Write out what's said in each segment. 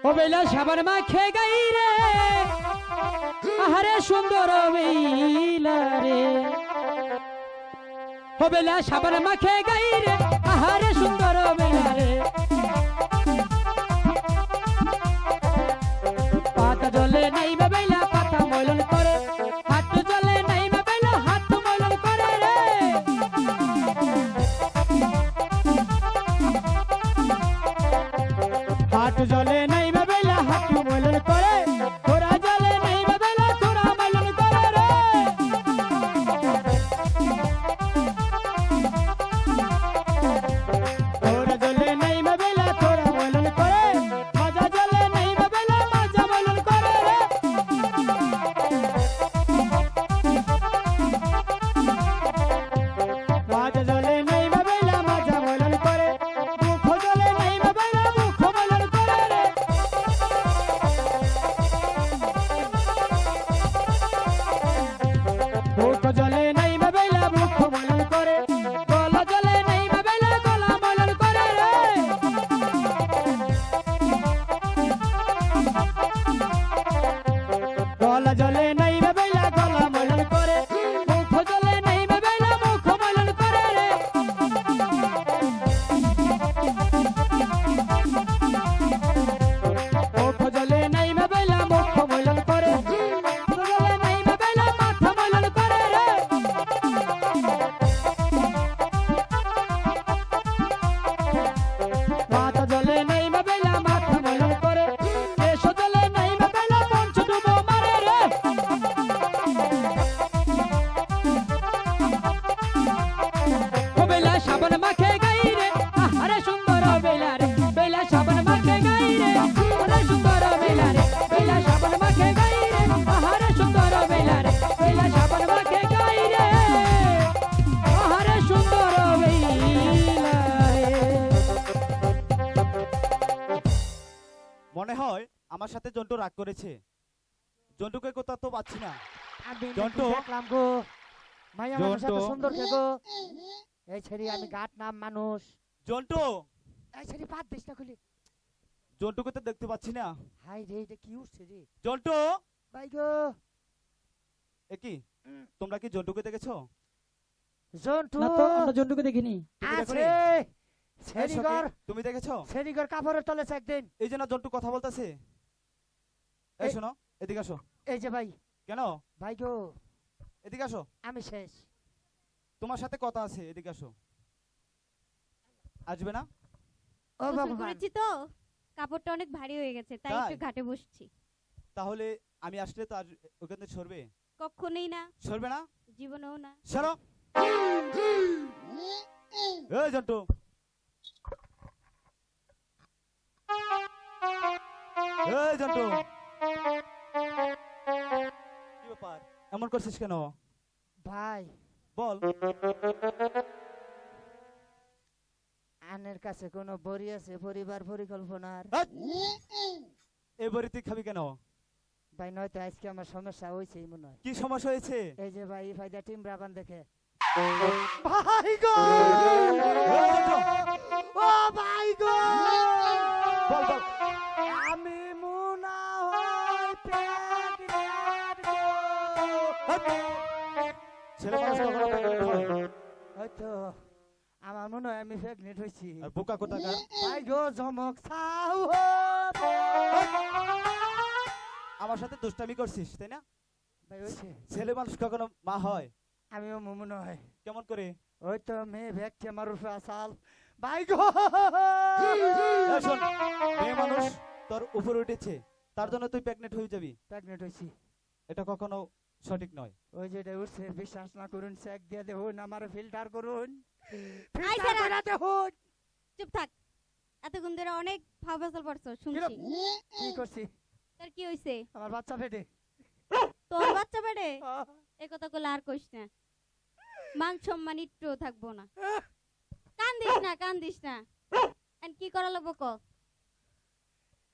ও বেলা সাবান মাখে গাই রে আহারে সুন্দর বেলা রে ও বেলা সাবান মাখে গাই রে আহারে সুন্দর বেলা রে পাতা জলে নাই বেলা পাতা ময়লন করে হাত জলে নাই বেলা হাত ময়লন করে রে হাত জলে নাই বেলা হাত ময়লন করে তোরা জলে নাই বেলা তোরা ময়লন করে রে তোরা জলে নাই বেলা তোরা ময়লন করে মাজা জলে নাই বেলা মাজা ময়লন করে রে মাজা জলে নাই বেলা মাজা ময়লন করে মুখ জলে নাই বেলা মুখ ময়লন করে রে মুখ জলে নাই বেলা মুখ ময়লন করে গলা জলে নাই বেলা গলা ময়লন করে রে গলা জলে নাই বেলা গলা ময়লন করে মুখ জলে নাই বেলা মুখ ময়লন করে রে মুখ জলে নাই বেলা মুখ ময়লন করে জলে নাই বেলা মাথা ময়লন করে রে মাথা জলে নাই বেলা মাথা ময়লন করে কেশ জলে নাই বেলা পঞ্চ ডুবো মারে রে ও বেলা সাবান মাখে গাই রে আরে সুন্দর বেলা রে বেলা সাবান মাখে গাই রে আরে সুন্দর বেলা রে বেলা সাবান মাখে গাই রে আরে সুন্দর বেলা রে বেলা সাবান মাখে গাই রে আরে সুন্দর বেলা রে মনে হয় আমার সাথে জন্টু রাগ করেছে। জন্টুকে কোথাও তো পাচ্ছি না। আমি জন্টু। দেখলাম গো মাইয়া মানুষ এত জন্টু। সুন্দর কে গো এই ছেড়ি আমি গাট নাম মানুষ জন্টু, এই ছেড়ি বাদ দিস না খুলি জন্টুকে তো দেখতে পাচ্ছি না। হাই রে এটা কি উঠছে রে জন্টু, ভাই গো এ কি তোমরা কি জন্টুকে দেখেছো? জন্টু না তো আমরা জন্টুকে দেখিনি তুমি আছে দেখোনি? ছেড়ি এই ঘর সখী, তুমি দেখেছো? ছেড়ি ঘর কাপড়ের তলে একদিন এই যে না জন্টু কথা বলতেছে। এই এই- শোনো, এদিকে আসো। এই যে ভাই কেন? ভাই গো এদিকে আসো, আমি শেষ তোমার সাথে কথা আছে। এদিকে আসো। আসবে না? ও গোসল বাবা করেছি তো কাপড়টা অনেক ভারী হয়ে গেছে তাই তাই? একটু ঘাটে বসছি। তাহলে আমি আসলে তো আর ওখান থেকে সরবে? কখনোই না, সরবে না? জীবনেও না। সরো। এই জন্টু, এই জন্টু, কি ব্যাপার? এমন করছিস কেন? ভাই বল। আনের কাছে কোনো বড়ি আছে পরিবার পরিকল্পনার হাট! এই বড়ি তুই খাবি কেন? ভাই নয়তো আজকে আমার সমস্যা হয়েছে মনে হয় কি সমস্যা হয়েছে? এই যে ভাই ফায়দা টিম রাবান দেখে ভাই গো এই জন্টু, ও ভাই গো বল বল। আমি মুনা হই প্রেগনেন্ট গো হাট! ছেলে মানুষ কখনো pregnant হয়? হয়তো আমার মনে হয় আমি প্রেগনেন্ট হইছি আর বোকা কোথাকার। ভাই গো জমক চাও আমার সাথে দুষ্টামি করছিস তাই না? ভাই হইছে ছেলে মানুষ কখনো মা হয়? আমিও মনে হয় কেমন করে? ওই তো মেয়ে ভেকছে আমার উপরে আসাল ভাই গো এই শোন, মেয়ে মানুষ তোর উপরে উঠেছে তার জন্য তুই প্রেগনেন্ট হয়ে যাবি, প্রেগনেন্ট হইছি এটা কখনো সঠিক নয়। ওই যেটা উঠছে বিশ্বাস না করুন চেক দিয়ে দেখুন আমার ফিল্টার করুন আই ফিল্টার সারা। করে দেখুন চুপ থাক, এতক্ষণ ধরে অনেক ফাফাসল পড়ছো শুনছি। কিরম? কি করছি তোর কি হইছে? আমার বাচ্চা পেটে তোর বাচ্চা বেড়ে এই কথা গুলো আর কইস না, মান সম্মান একটু থাকবো না। কান্দিস না কান্দিস না, এন্ড কি করা লাগবো ক?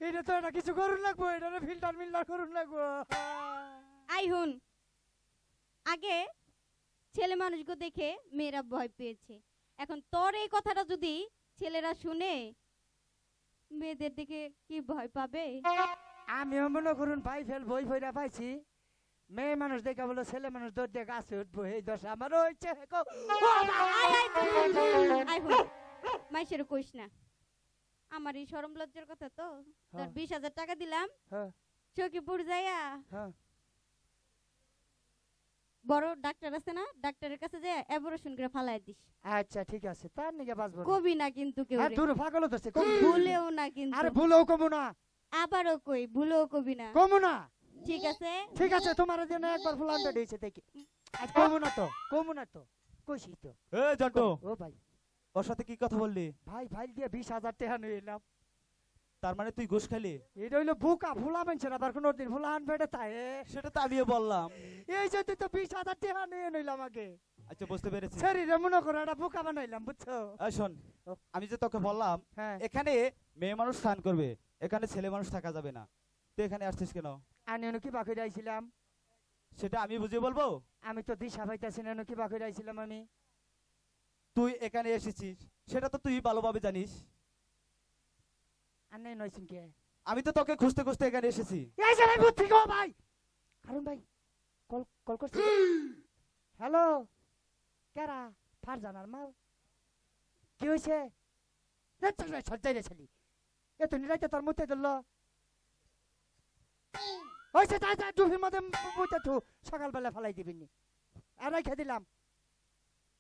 এটা তো এটা কিছু করুন লাগবো এটা ফিল্টার মিল্টার করুন লাগবো আই হুন, আগে ছেলে মানুষকে দেখে মেয়েরা ভয় পেয়েছে, এখন তোর এই কথাটা যদি ছেলেরা শুনে মেয়েদের দিকে কি ভয় পাবে? আমিও মনে করুন ভাই ফেল বই ফইরা পাইছি, মেয়ে মানুষ দেখা বলে ছেলে মানুষ দৌড় দিয়ে গাছে উঠবো, এই দশা আমার হয়েছে। মাইশের কইস না, আমার এই শরম লজ্জার কথা তো। তোর 20,000 টাকা দিলাম, হ্যাঁ চকিপুর যাইয়া হ্যাঁ বড় ডাক্তার আছে না, ডাক্তারের কাছে যায় অপারেশন করে ফালাই দিস। আচ্ছা ঠিক আছে, তার নিকে বাঁচবো না। কবি না কিন্তু কেউ হ্যাঁ রে। দূর পাগল হতেছে, ভুলেও না কিন্তু। আরে ভুলেও কমু না, আবারও কই, ভুলেও কবি না, কমু না। ঠিক আছে? ঠিক আছে, তোমার জন্য একবার ফুল আনতে দিয়েছে দেখি। আজ কমু না তো, কমু না তো, কইছি তো। এ জন্টু, ও ভাই, ওর সাথে কি কথা বললি? ভাই ফাইল দিয়ে 20,000 টাকা নিয়ে এলাম। তার মানে তুই ঘুষ খাইলি? এটা হইলো বুকা ফুলা মানছেন, আবার কোনোদিন ফুলা আনবে না তাই। সেটা তো আমিও বললাম। এই যে তুই তো 20,000 টাকা নিয়ে নিলাম আগে। আচ্ছা বুঝতে পেরেছি। শরীরে মনে করো একটা বুকা বানাইলাম, বুঝছো? এই শোন, আমি যে তোকে বললাম হ্যাঁ, এখানে মেয়ে মানুষ স্নান করবে, এখানে ছেলে মানুষ থাকা যাবে না। তুই এখানে আসছিস কেন? আমি এনে কি বাকি যাইছিলাম? সেটা আমি বুঝিয়ে বলবো? আমি তো দিশা পাইতাছি না, এনে কি বাকি যাইছিলাম আমি? তুই এখানে এসেছিস সেটা তো তুই ভালোভাবে জানিস। আর নাই নইছেন কে? আমি তো তোকে খুঁজতে খুঁজতে এখানে এসেছি। এই যে ভাই বুদ্ধি গো ভাই, কারণ ভাই কল কল করছি। হ্যালো, কেরা? ফারজানার মাল কি হইছে? সজ্জাই রে ছেলি, এ তো নিরাইতে তোর মুতে দিল। হইছে তাই তাই ডুবির মধ্যে মুতে থু, সকালবেলা ফেলাই দিবিনি। আর রেখে দিলাম।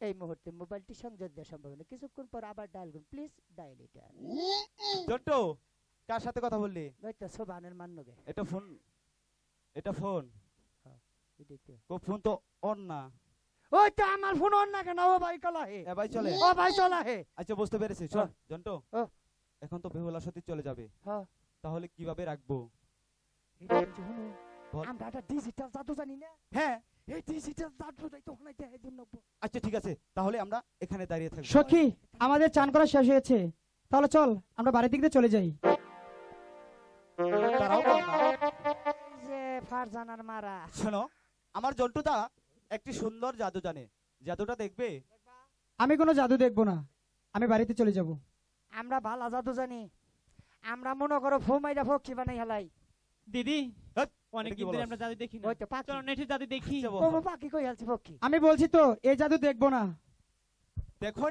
এই মুহূর্তে মোবাইলটি সংযোগ দেওয়া সম্ভব না, কিছুক্ষণ পর আবার ডায়াল করুন, প্লিজ ডায়াল এটা। জন্টু, কার সাথে কথা বললি? ওই তো সোবানের মান্নগে এটা ফোন, এটা ফোন এদিকে। ও ফোন তো অন না। ওই তো আমার ফোন অন না কেন? ও ভাই কলা হে, এ ভাই চলে। ও ভাই চলা হে। আচ্ছা বুঝতে পেরেছি। শোন জন্টু, ও। এখন তো বেহুলা সতী চলে যাবে, হ্যাঁ, তাহলে কিভাবে রাখবো? এটা কিছু শুনো, বল। আমরা একটা ডিজিটাল জাদু জানি না, হ্যাঁ এই ডিজিটাল জাদুটাই তো হলাই দেয় জন্য। আচ্ছা ঠিক আছে, তাহলে আমরা এখানে দাঁড়িয়ে থাকবো। সখী, আমাদের চান করা শেষ হয়েছে, তাহলে চল আমরা বাড়ির দিক দিয়ে চলে যাই। দাঁড়াও বল না। যে ফারজানার মারা, শোনো, আমার জন্টুদা একটি সুন্দর জাদু জানে, জাদুটা দেখবে? আমি কোনো জাদু দেখবো না, আমি বাড়িতে চলে যাব। আমরা ভালো জাদু জানি, আমরা মনে করো ফোমাইরা ফকি বানাই হেলাই। দিদি হ্যাট, অনেক এটা কি দিন ধরে বলস? আমরা জাদু দেখি না, ওই তো পাখি, চলো নেটে জাদু দেখি। আচ্ছা, বল। কোমো পাখি কই হেলছি ফকি। আমি বলছি তো এই জাদু দেখবো না। দেখো না